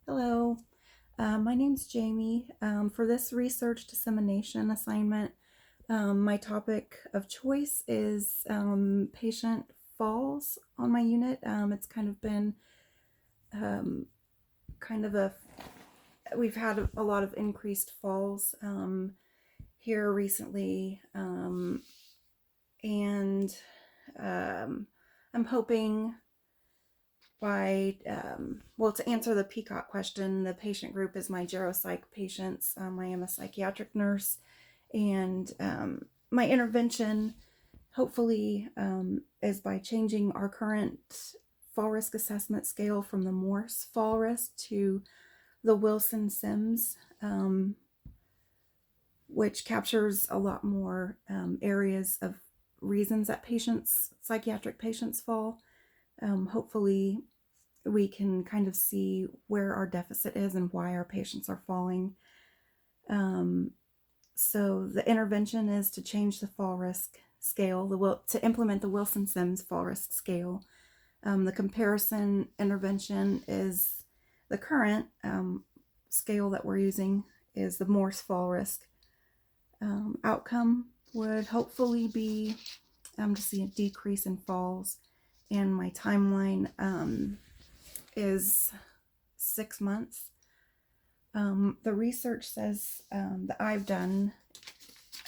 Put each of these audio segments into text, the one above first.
Hello, my name's Jamie. For this research dissemination assignment, my topic of choice is patient falls on my unit. It's kind of been um, kind of a, we've had a lot of increased falls here recently, and um, I'm hoping to answer the Peacock question, the patient group is my geropsych patients. I am a psychiatric nurse, and my intervention, hopefully, is by changing our current fall risk assessment scale from the Morse fall risk to the Wilson Sims, which captures a lot more areas of reasons that psychiatric patients fall. Hopefully, we can kind of see where our deficit is and why our patients are falling. So the intervention is to change the fall risk scale, to implement the Wilson-Sims fall risk scale. The comparison intervention is the current scale that we're using is the Morse fall risk. Outcome would hopefully be to see a decrease in falls, and my timeline is 6 months. The research says that I've done,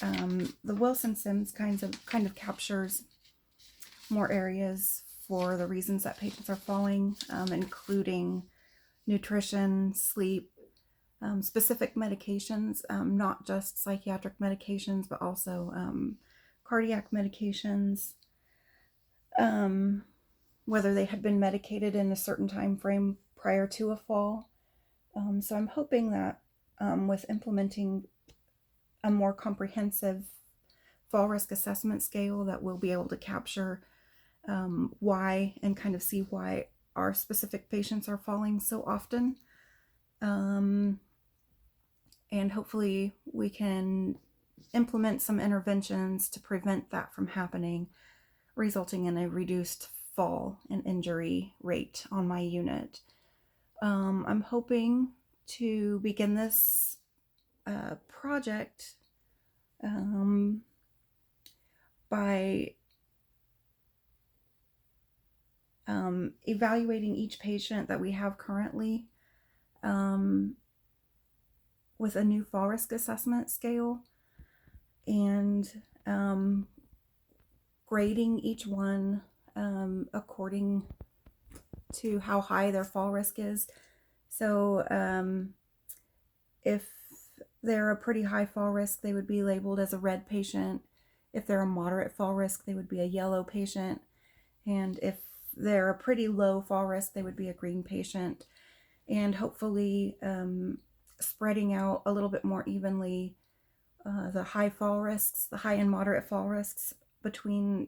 the Wilson Sims kind of captures more areas for the reasons that patients are falling, including nutrition, sleep, specific medications, not just psychiatric medications, but also cardiac medications, whether they had been medicated in a certain time frame prior to a fall. So I'm hoping that with implementing a more comprehensive fall risk assessment scale, that we'll be able to capture why and kind of see why our specific patients are falling so often. And hopefully we can implement some interventions to prevent that from happening, resulting in a reduced fall and injury rate on my unit. I'm hoping to begin this project by evaluating each patient that we have currently with a new fall risk assessment scale, and grading each one according to how high their fall risk is. So if they're a pretty high fall risk, they would be labeled as a red patient. If they're a moderate fall risk, they would be a yellow patient. And if they're a pretty low fall risk, they would be a green patient. And hopefully spreading out a little bit more evenly the high and moderate fall risks between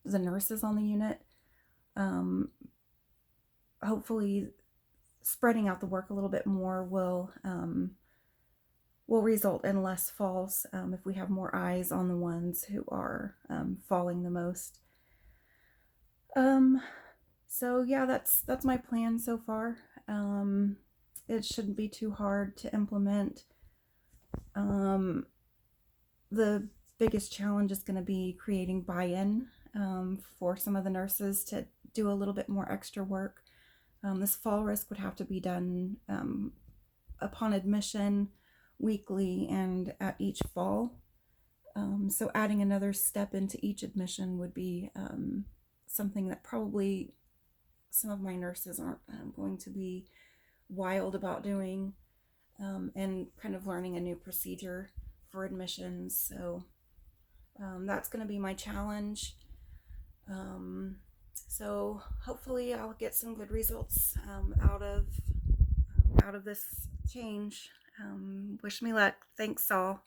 the nurses on the unit. Hopefully spreading out the work a little bit more will result in less falls if we have more eyes on the ones who are falling the most. So yeah, that's my plan so far. It shouldn't be too hard to implement. The biggest challenge is going to be creating buy-in for some of the nurses to do a little bit more extra work. This fall risk would have to be done upon admission, weekly, and at each fall. So adding another step into each admission would be something that probably some of my nurses aren't going to be wild about doing, and kind of learning a new procedure for admissions. So that's going to be my challenge. So hopefully I'll get some good results out of this change. Wish me luck. Thanks all.